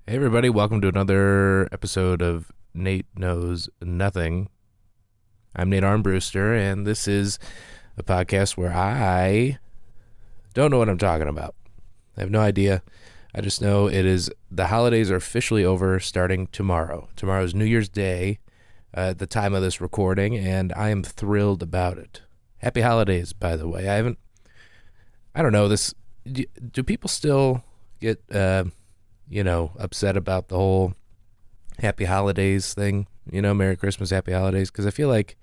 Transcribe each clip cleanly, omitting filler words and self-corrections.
Hey, everybody, welcome to another episode of Nate Knows Nothing. I'm Nate Armbruster, and this is a podcast where I don't know what I'm talking about. I have no idea. I just know the holidays are officially over starting tomorrow. Tomorrow's New Year's Day at the time of this recording, and I am thrilled about it. Happy holidays, by the way. I don't know, do people still get, upset about the whole happy holidays thing, Merry Christmas, happy holidays? Because I feel like,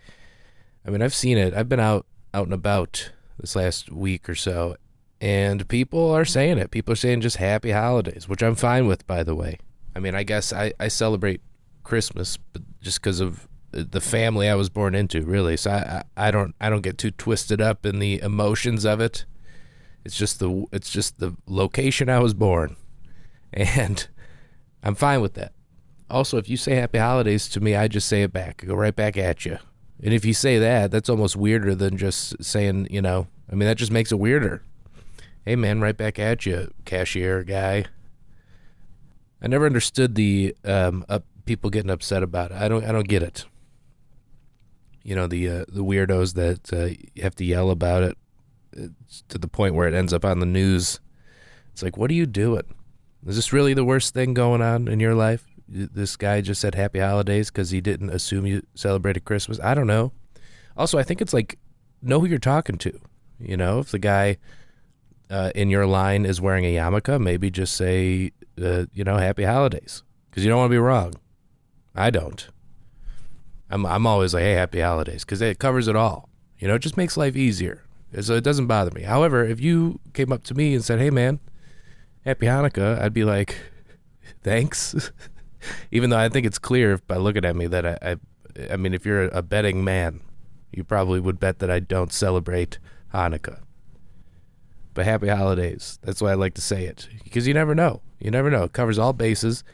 I've seen it. I've been out and about this last week or so, and people are saying it. People are saying just happy holidays, which I'm fine with, by the way. I guess I celebrate Christmas, but just because of the family I was born into, really. So I don't get too twisted up in the emotions of it. It's just the location I was born. And I'm fine with that. Also, if you say happy holidays to me, I just say it back. I go right back at you. And if you say that, that's almost weirder than just saying, that just makes it weirder. Hey, man, right back at you, cashier guy. I never understood the people getting upset about it. I don't get it. The weirdos that have to yell about it to the point where it ends up on the news. It's like, what are you doing? Is this really the worst thing going on in your life? This guy just said happy holidays because he didn't assume you celebrated Christmas. I don't know. Also, I think it's like, know who you're talking to. If the guy in your line is wearing a yarmulke, maybe just say, happy holidays. Because you don't want to be wrong. I don't. I'm always like, hey, happy holidays. Because it covers it all. It just makes life easier. So it doesn't bother me. However, if you came up to me and said, hey, man, happy Hanukkah, I'd be like, thanks. Even though I think it's clear by looking at me that if you're a betting man, you probably would bet that I don't celebrate Hanukkah. But happy holidays. That's why I like to say it. Because you never know. You never know. It covers all bases.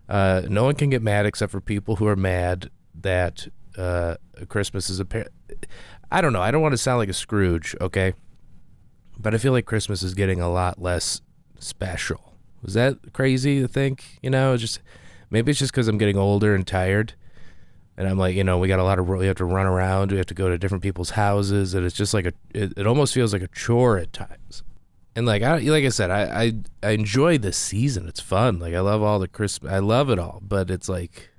No one can get mad except for people who are mad that Christmas is I don't know. I don't want to sound like a Scrooge, okay? But I feel like Christmas is getting a lot less special. Was that crazy to think? Maybe it's just because I'm getting older and tired, and I'm like, we got a lot of we have to run around, we have to go to different people's houses, and it's just like it almost feels like a chore at times. And like I said, I enjoy this season. It's fun. Like I love all the Christmas. I love it all. But it's like,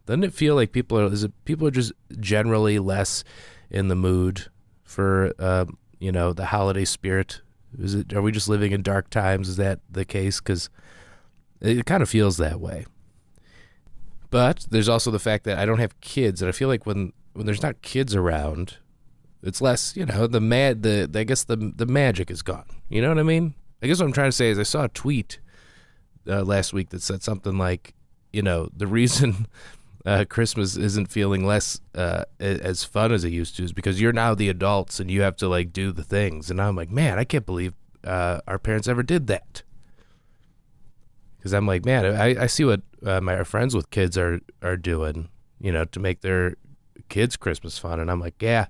doesn't it feel like people are just generally less in the mood for the holiday spirit? Are we just living in dark times? Is that the case? Because it kind of feels that way. But there's also the fact that I don't have kids, and I feel like when there's not kids around, it's less, I guess the magic is gone. You know what I mean? I guess what I'm trying to say is I saw a tweet last week that said something like, the reason Christmas isn't feeling less as fun as it used to is because you're now the adults and you have to like do the things. And I'm like, man, I can't believe our parents ever did that. Because I'm like, man, I see what my friends with kids are doing, to make their kids' Christmas fun. And I'm like, yeah,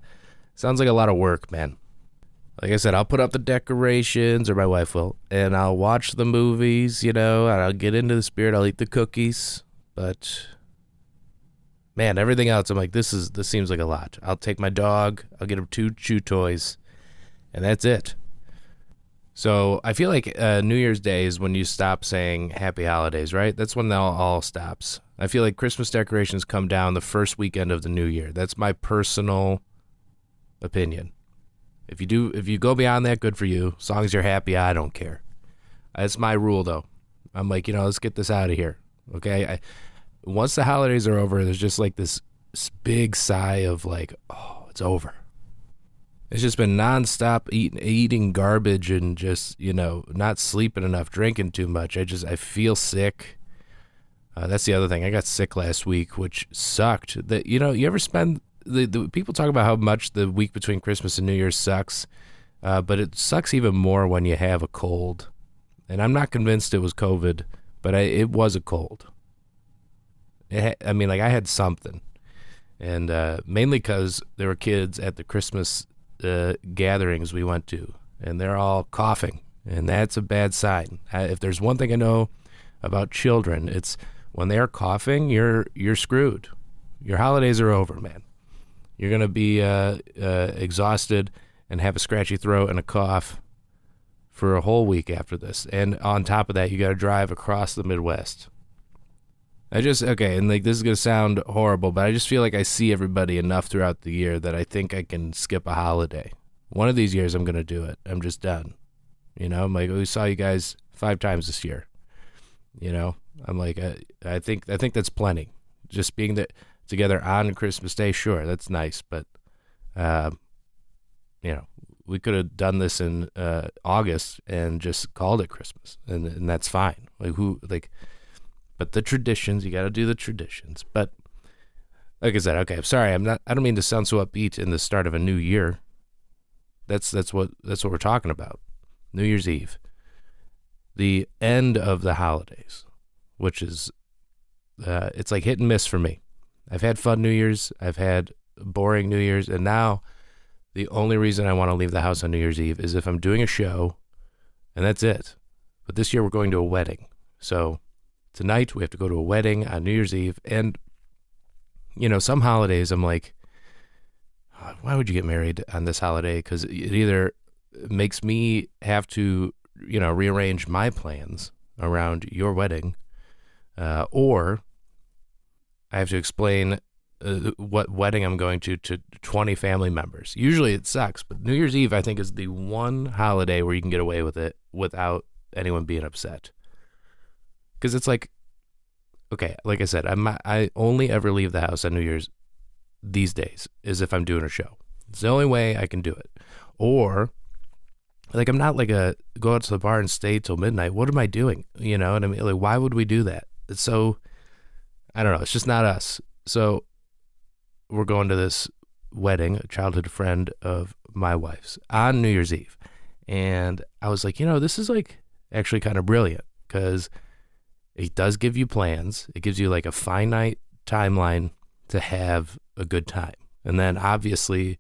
sounds like a lot of work, man. Like I said, I'll put up the decorations, or my wife will, and I'll watch the movies, and I'll get into the spirit. I'll eat the cookies, but man, everything else, I'm like, this seems like a lot. I'll take my dog, I'll get him 2 chew toys, and that's it. So I feel like New Year's Day is when you stop saying happy holidays, right? That's when that all stops. I feel like Christmas decorations come down the first weekend of the new year. That's my personal opinion. If you go beyond that, good for you. As long as you're happy, I don't care. That's my rule, though. I'm like, let's get this out of here, okay? Once the holidays are over, there's just like this big sigh of like, oh, it's over. It's just been nonstop eating garbage and just, not sleeping enough, drinking too much. I feel sick. That's the other thing. I got sick last week, which sucked. That you ever spend the people talk about how much the week between Christmas and New Year's sucks, but it sucks even more when you have a cold. And I'm not convinced it was COVID, but it was a cold. I had something, and mainly because there were kids at the Christmas gatherings we went to, and they're all coughing, and that's a bad sign. If there's one thing I know about children. It's when they're coughing, you're screwed. Your holidays are over, man. You're going to be exhausted and have a scratchy throat and a cough for a whole week after this. And on top of that, you got to drive across the Midwest. And like this is going to sound horrible, but I just feel like I see everybody enough throughout the year that I think I can skip a holiday. One of these years I'm going to do it. I'm just done. I'm like, we saw you guys 5 times this year. I'm like, I think that's plenty. Just being together on Christmas Day, sure, that's nice, but we could have done this in August and just called it Christmas, and that's fine. But the traditions, you got to do the traditions. But like I said, okay, I'm sorry, I don't mean to sound so upbeat in the start of a new year. That's what we're talking about. New Year's Eve, the end of the holidays, which is it's like hit and miss for me. I've had fun New Year's, I've had boring New Year's, and now the only reason I want to leave the house on New Year's Eve is if I'm doing a show, and that's it. But this year we're going to a wedding. So tonight we have to go to a wedding on New Year's Eve. And, some holidays I'm like, why would you get married on this holiday? Because it either makes me have to, rearrange my plans around your wedding, or I have to explain what wedding I'm going to 20 family members. Usually it sucks, but New Year's Eve I think is the one holiday where you can get away with it without anyone being upset. Because it's like, okay, like I said, I only ever leave the house on New Year's these days is if I'm doing a show. It's the only way I can do it. Or, like, I'm not like go out to the bar and stay till midnight. What am I doing? You know what I mean? Like, why would we do that? It's so, I don't know. It's just not us. So we're going to this wedding, a childhood friend of my wife's, on New Year's Eve. And I was like, this is like actually kind of brilliant because it does give you plans. It gives you like a finite timeline to have a good time. And then obviously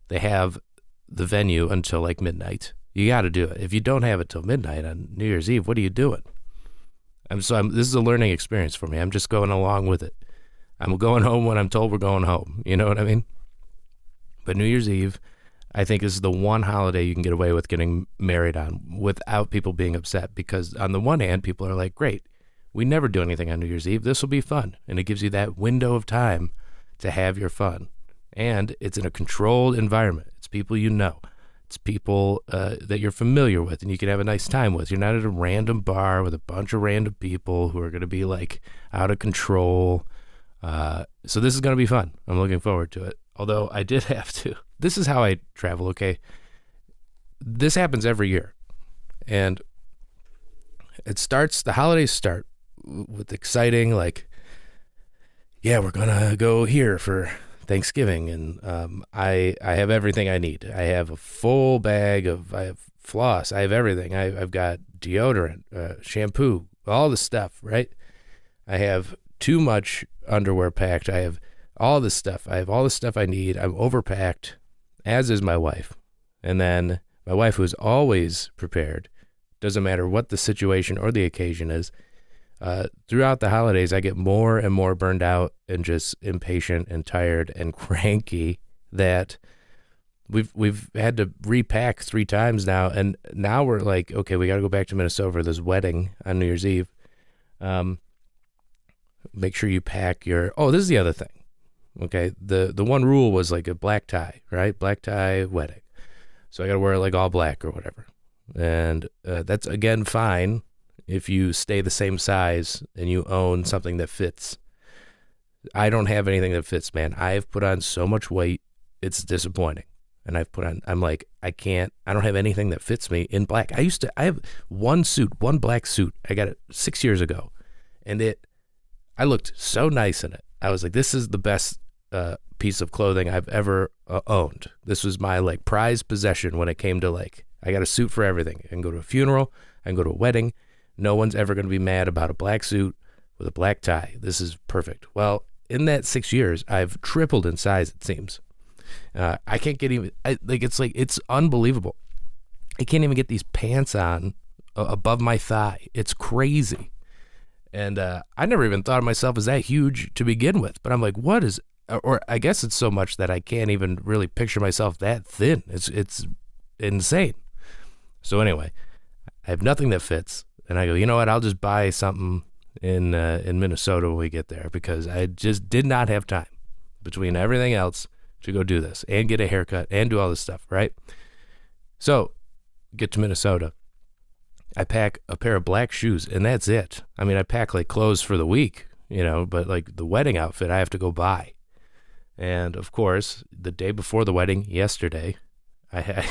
they have the venue until like midnight. You got to do it. If you don't have it till midnight on New Year's Eve, what are you doing? This is a learning experience for me. I'm just going along with it. I'm going home when I'm told we're going home. You know what I mean? But New Year's Eve, I think, is the one holiday you can get away with getting married on without people being upset. Because on the one hand, people are like, great, we never do anything on New Year's Eve. This will be fun. And it gives you that window of time to have your fun. And it's in a controlled environment. It's people you know. It's people that you're familiar with and you can have a nice time with. You're not at a random bar with a bunch of random people who are going to be like out of control. So this is going to be fun. I'm looking forward to it. Although I did have to. This is how I travel, okay? This happens every year. And the holidays start with exciting, like, yeah, we're going to go here for Thanksgiving, and I have everything I need. I have a full bag I have floss, I have everything. I've got deodorant, shampoo, all the stuff, right? I have too much underwear packed. I have all this stuff. I have all the stuff I need. I'm overpacked, as is my wife. And then my wife, who is always prepared, doesn't matter what the situation or the occasion is. Throughout the holidays, I get more and more burned out and just impatient and tired and cranky that we've had to repack 3 times now. And now we're like, okay, we got to go back to Minnesota for this wedding on New Year's Eve. Make sure you pack this is the other thing. Okay. The one rule was like a black tie, right? Black tie wedding. So I got to wear like all black or whatever. And that's, again, fine if you stay the same size and you own something that fits. I don't have anything that fits, man. I've put on so much weight, it's disappointing. And I'm like, I don't have anything that fits me in black. I have one black suit. I got it 6 years ago. And I looked so nice in it. I was like, this is the best piece of clothing I've ever owned. This was my like prized possession when it came to like, I got a suit for everything. I can go to a funeral. I can go to a wedding. No one's ever going to be mad about a black suit with a black tie. This is perfect. Well, in that 6 years, I've tripled in size, it seems. I can't get it's unbelievable. I can't even get these pants on above my thigh. It's crazy. And I never even thought of myself as that huge to begin with. But I'm like, what is, or I guess it's so much that I can't even really picture myself that thin. It's insane. So anyway, I have nothing that fits. And I go, you know what? I'll just buy something in Minnesota when we get there, because I just did not have time between everything else to go do this and get a haircut and do all this stuff, right? So get to Minnesota. I pack a pair of black shoes, and that's it. I mean, I pack like clothes for the week, but like the wedding outfit I have to go buy. And of course, the day before the wedding, yesterday, I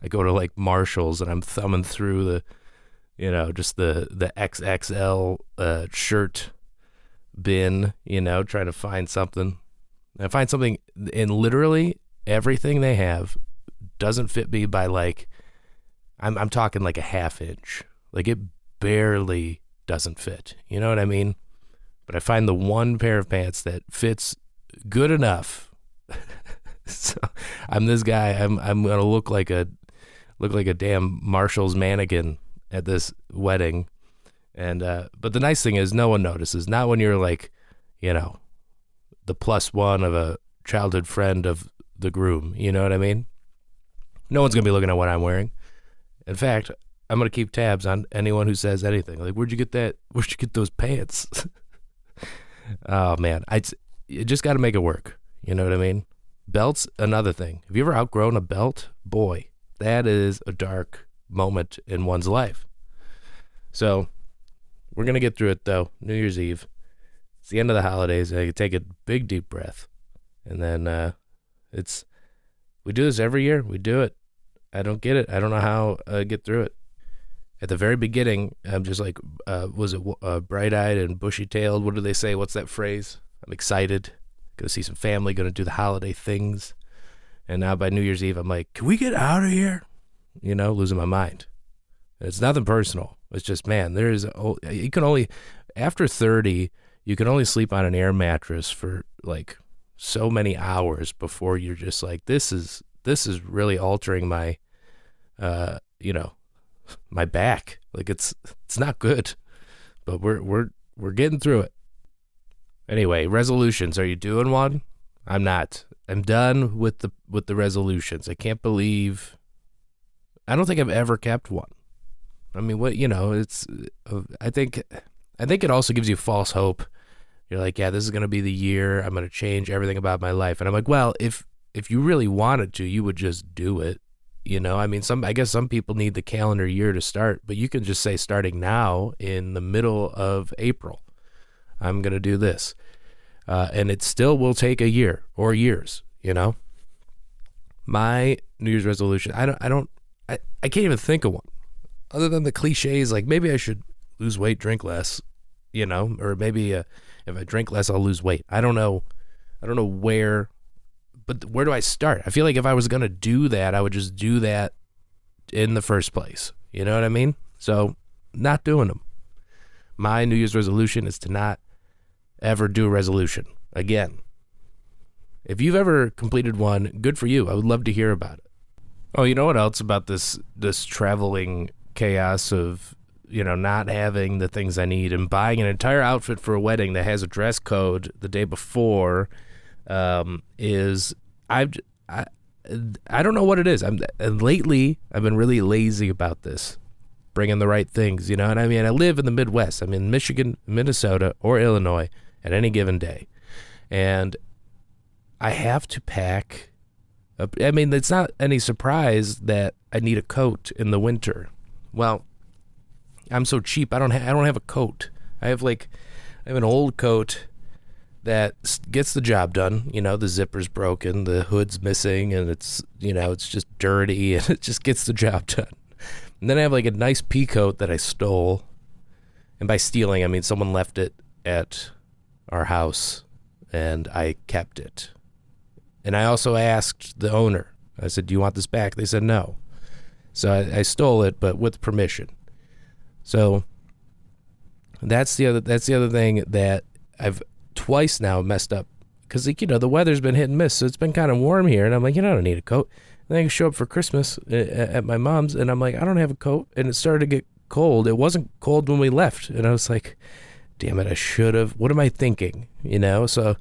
go to like Marshall's, and I'm thumbing through the just the XXL shirt bin, trying to find something. And I find something, and literally everything they have doesn't fit me by like, I'm talking like a half inch. Like it barely doesn't fit. You know what I mean? But I find the one pair of pants that fits good enough. So I'm this guy. I'm gonna look like a damn Marshall's mannequin at this wedding. And but the nice thing is no one notices. Not when you're like, the plus one of a childhood friend of the groom. You know what I mean? No one's gonna be looking at what I'm wearing. In fact, I'm gonna keep tabs on anyone who says anything. Like, where'd you get that? Where'd you get those pants? Oh man, you just got to make it work. You know what I mean? Belts, another thing. Have you ever outgrown a belt? Boy, that is a dark moment in one's life. So we're gonna get through it though. New Year's Eve. It's the end of the holidays. I can take a big deep breath, and then we do this every year. We do it. I don't get it. I don't know how I get through it. At the very beginning, I'm just like, was it bright-eyed and bushy-tailed? What do they say? What's that phrase? I'm excited. Going to see some family, going to do the holiday things. And now by New Year's Eve, I'm like, can we get out of here? Losing my mind. It's nothing personal. It's just, man, you can only, after 30, you can only sleep on an air mattress for like so many hours before you're just like, this is really altering my, my back. Like it's not good, but we're getting through it. Anyway, resolutions. Are you doing one? I'm not. I'm done with the resolutions. I can't believe, I don't think I've ever kept one. I mean, I think it also gives you false hope. You're like, yeah, this is going to be the year. I'm going to change everything about my life. And I'm like, well, if you really wanted to, you would just do it. I mean, I guess some people need the calendar year to start, but you can just say starting now in the middle of April, I'm going to do this. And it still will take a year or years, My New Year's resolution, I can't even think of one other than the cliches. Like maybe I should lose weight, drink less, or maybe if I drink less, I'll lose weight. I don't know where. But where do I start? I feel like if I was going to do that, I would just do that in the first place. You know what I mean? So, not doing them. My New Year's resolution is to not ever do a resolution again. If you've ever completed one, good for you. I would love to hear about it. Oh, you know what else about this traveling chaos of, not having the things I need and buying an entire outfit for a wedding that has a dress code the day before is I don't know what it is. Lately I've been really lazy about this, bringing the right things, And I mean, I live in the Midwest. I'm in Michigan, Minnesota, or Illinois at any given day, and I have to pack. I mean, it's not any surprise that I need a coat in the winter. Well, I'm so cheap. I don't have a coat. I have an old coat that gets the job done. The zipper's broken, the hood's missing, and it's just dirty, and it just gets the job done. And then I have like a nice pea coat that I stole. And by stealing, I mean someone left it at our house, and I kept it. And I also asked the owner. I said, do you want this back? They said no. So I stole it, but with permission. So that's the other thing that I've twice now messed up, because the weather's been hit and miss, so it's been kind of warm here, and I'm like, I don't need a coat. And then I show up for Christmas at my mom's, and I'm like, I don't have a coat, and it started to get cold. It wasn't cold when we left, and I was like, damn it, I should have. What am I thinking? So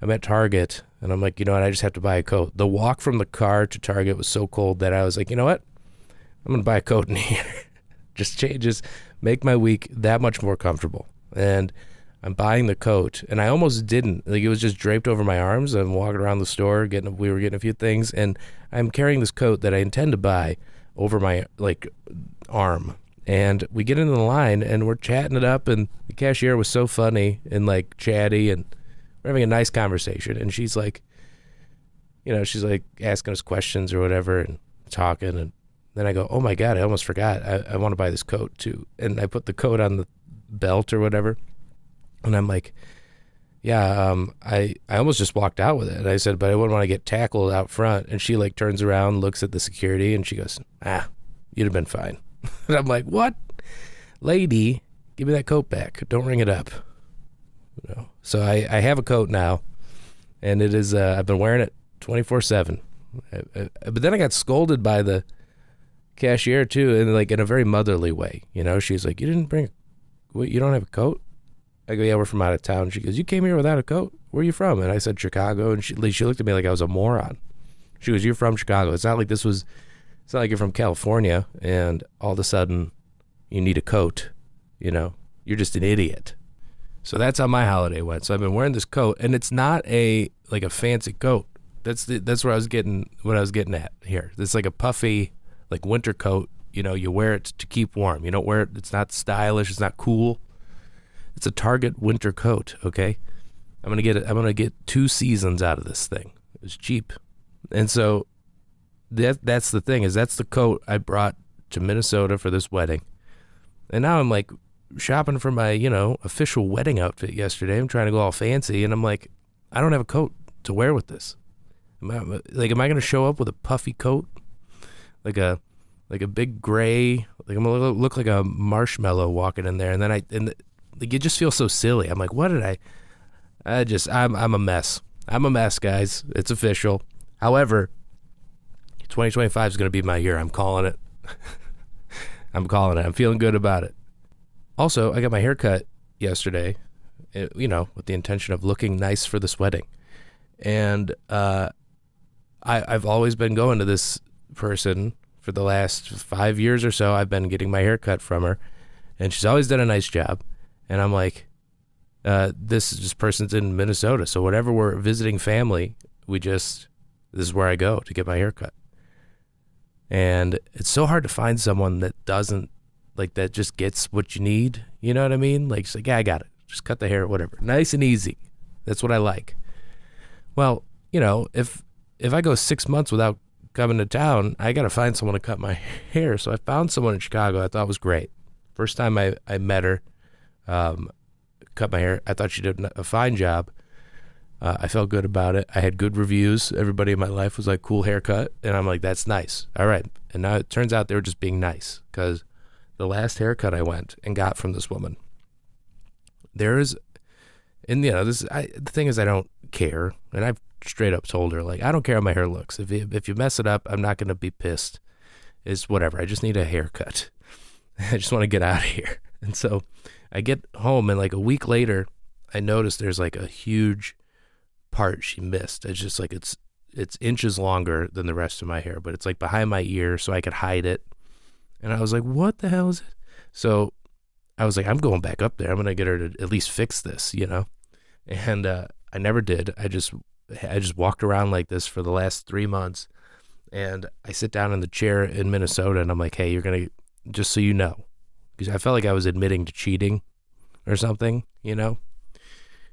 I'm at Target and I'm like, you know what? I just have to buy a coat. The walk from the car to Target was so cold that I was like, you know what? I'm going to buy a coat in here. Just changes, make my week that much more comfortable. And I'm buying the coat, and I almost didn't. Like, it was just draped over my arms. I'm walking around the store, we were getting a few things, and I'm carrying this coat that I intend to buy over my, arm. And we get into the line, and we're chatting it up, and the cashier was so funny and, chatty, and we're having a nice conversation. And she's like, she's asking us questions or whatever and talking, and then I go, oh, my God, I almost forgot. I want to buy this coat, too. And I put the coat on the belt or whatever. And I'm like, yeah, I almost just walked out with it. And I said, but I wouldn't want to get tackled out front. And she turns around, looks at the security, and she goes, you'd have been fine. And I'm like, what? Lady, give me that coat back. Don't ring it up. So I have a coat now, and it is, I've been wearing it 24/7. But then I got scolded by the cashier too, and in a very motherly way. She's like, you don't have a coat? I go, yeah, we're from out of town. She goes, you came here without a coat? Where are you from? And I said, Chicago. And she looked at me like I was a moron. She goes, you're from Chicago. It's not like you're from California and all of a sudden you need a coat. You're just an idiot. So that's how my holiday went. So I've been wearing this coat, and it's not a fancy coat. That's what I was getting at here. It's like a puffy, winter coat. You wear it to keep warm. You don't wear it. It's not stylish. It's not cool. It's a Target winter coat, okay? I'm gonna get 2 seasons out of this thing. It's cheap. And so that's the thing, is that's the coat I brought to Minnesota for this wedding. And now I'm shopping for my, official wedding outfit yesterday. I'm trying to go all fancy, and I'm like, I don't have a coat to wear with this. Am I gonna show up with a puffy coat? Like a big gray, I'm gonna look like a marshmallow walking in there, and then it just feels so silly. I'm like, what did I'm a mess. I'm a mess, guys. It's official. However, 2025 is going to be my year. I'm calling it. I'm feeling good about it. Also, I got my hair cut yesterday, with the intention of looking nice for this wedding. And I've always been going to this person for the last 5 years or so. I've been getting my hair cut from her, and she's always done a nice job. And I'm like, this person's in Minnesota, so whenever we're visiting family, this is where I go to get my hair cut. And it's so hard to find someone that doesn't, that just gets what you need, you know what I mean? She's like, yeah, I got it. Just cut the hair, whatever. Nice and easy. That's what I like. Well, if I go 6 months without coming to town, I got to find someone to cut my hair. So I found someone in Chicago I thought was great. First time I met her, cut my hair. I thought she did a fine job. I felt good about it. I had good reviews. Everybody in my life was like, cool haircut. And I'm like, that's nice. All right. And now it turns out they were just being nice, because the last haircut I went and got from this woman, the thing is, I don't care. And I've straight up told her, I don't care how my hair looks. If you mess it up, I'm not going to be pissed. It's whatever. I just need a haircut. I just want to get out of here. And so I get home, and a week later, I noticed there's a huge part she missed. It's just it's inches longer than the rest of my hair, but it's behind my ear, so I could hide it. And I was like, what the hell is it? So I was like, I'm going back up there. I'm going to get her to at least fix this, And I never did. I just walked around like this for the last 3 months. And I sit down in the chair in Minnesota, and I'm like, hey, you're going to, just so you know, because I felt like I was admitting to cheating or something,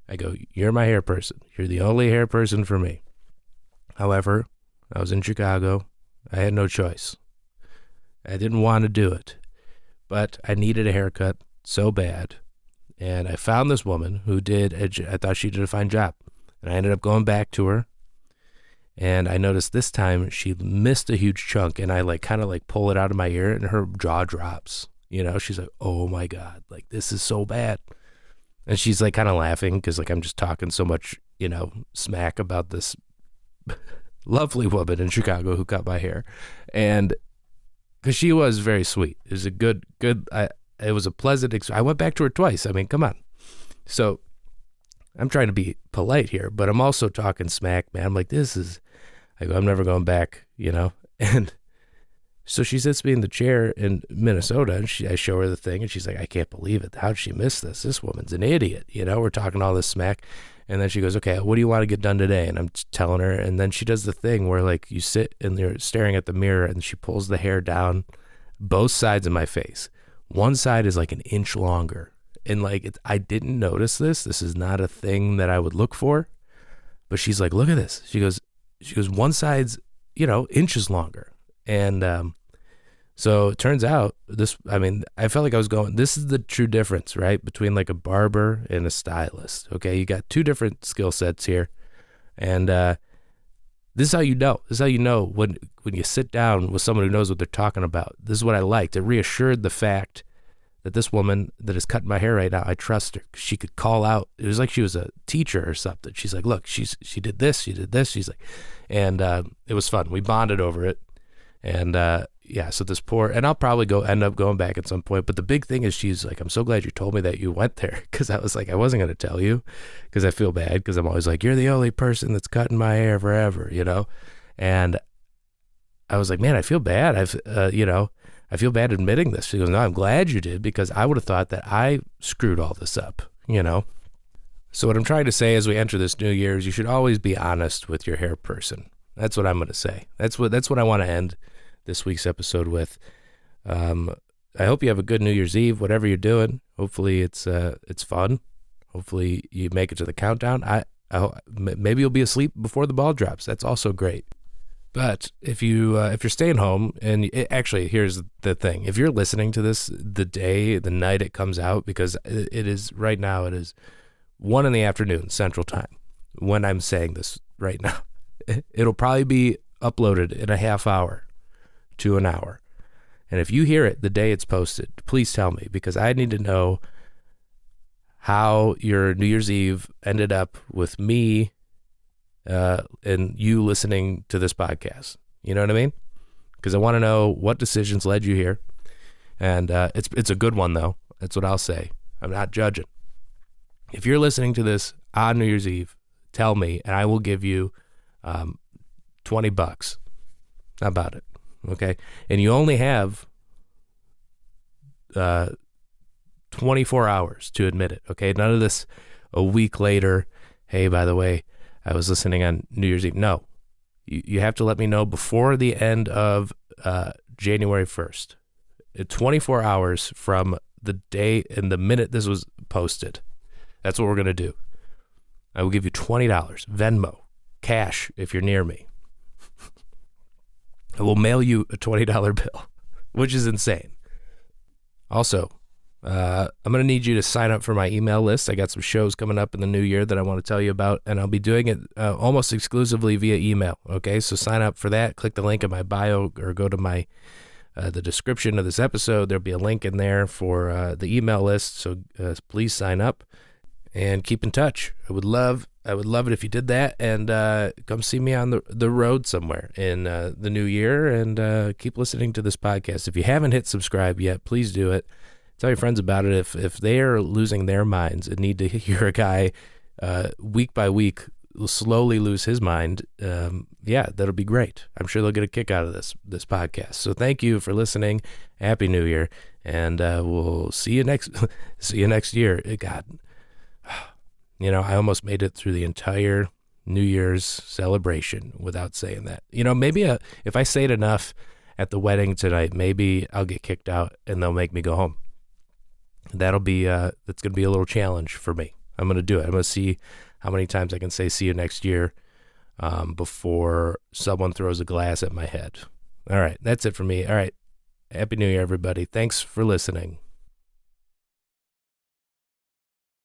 I go, you're my hair person. You're the only hair person for me. However, I was in Chicago. I had no choice. I didn't want to do it, but I needed a haircut so bad. And I found this woman who I thought she did a fine job. And I ended up going back to her. And I noticed this time she missed a huge chunk, and I kind of pull it out of my ear, and her jaw drops. She's like, oh my God, this is so bad. And she's kind of laughing because I'm just talking so much, smack about this lovely woman in Chicago who cut my hair. And because she was very sweet. It was a it was a pleasant experience. I went back to her twice. I mean, come on. So I'm trying to be polite here, but I'm also talking smack, man. I'm like, I go, I'm never going back, you know? And so she sits me in the chair in Minnesota, and I show her the thing, and she's like, I can't believe it. How'd she miss this? This woman's an idiot, you know? We're talking all this smack. And then she goes, okay, what do you want to get done today? And I'm telling her, and then she does the thing where, like, you sit and you're staring at the mirror, and she pulls the hair down both sides of my face. One side is like an inch longer. And, like, I didn't notice this. This is not a thing that I would look for. But she's like, look at this. She goes, one side's, inches longer. And so it turns out I felt like I was going, this is the true difference, right? Between like a barber and a stylist. Okay. You got two different skill sets here. And this is how you know. This is how you know when you sit down with someone who knows what they're talking about. This is what I liked. It reassured the fact that this woman that is cutting my hair right now, I trust her. She could call out. It was like she was a teacher or something. She's like, look, she did this. She did this. She's like, and it was fun. We bonded over it. And so this and I'll probably end up going back at some point. But the big thing is she's like, I'm so glad you told me that you went there. Because I was like, I wasn't going to tell you because I feel bad because I'm always like, you're the only person that's cutting my hair forever, you know? And I was like, man, I feel bad. I feel bad admitting this. She goes, no, I'm glad you did because I would have thought that I screwed all this up, you know? So what I'm trying to say as we enter this new year is you should always be honest with your hair person. That's what I'm going to say. That's what I want to end this week's episode with. I hope you have a good New Year's Eve, whatever you're doing. Hopefully it's fun. Hopefully you make it to the countdown. Maybe you'll be asleep before the ball drops. That's also great. But if you're staying home, and actually, here's the thing: if you're listening to this the night it comes out, because it is right now, it is 1 p.m. Central Time when I'm saying this right now. It'll probably be uploaded in a half hour to an hour, and if you hear it the day it's posted, please tell me because I need to know how your New Year's Eve ended up with me. And you listening to this podcast, you know what I mean? Because I want to know what decisions led you here, and it's a good one though. That's what I'll say. I'm not judging. If you're listening to this on New Year's Eve, tell me, and I will give you $20. How about it? Okay, and you only have 24 hours to admit it. Okay, none of this a week later. Hey, by the way, I was listening on New Year's Eve. No, you have to let me know before the end of January 1st. 24 hours from the day and the minute this was posted. That's what we're going to do. I will give you $20, Venmo, cash if you're near me. I will mail you a $20 bill, which is insane. Also, I'm going to need you to sign up for my email list. I got some shows coming up in the new year that I want to tell you about, and I'll be doing it almost exclusively via email. Okay, so sign up for that. Click the link in my bio or go to my the description of this episode. There'll be a link in there for the email list, so please sign up and keep in touch. I would love it if you did that, and come see me on the road somewhere in the new year, and keep listening to this podcast. If you haven't hit subscribe yet, please do it. Tell your friends about it. If they are losing their minds and need to hear a guy week by week slowly lose his mind, that'll be great. I'm sure they'll get a kick out of this podcast. So thank you for listening. Happy New Year, and we'll see you next year. God, I almost made it through the entire New Year's celebration without saying that. Maybe if I say it enough at the wedding tonight, maybe I'll get kicked out and they'll make me go home. That's going to be a little challenge for me. I'm going to do it. I'm going to see how many times I can say see you next year before someone throws a glass at my head. All right. That's it for me. All right. Happy New Year, everybody. Thanks for listening.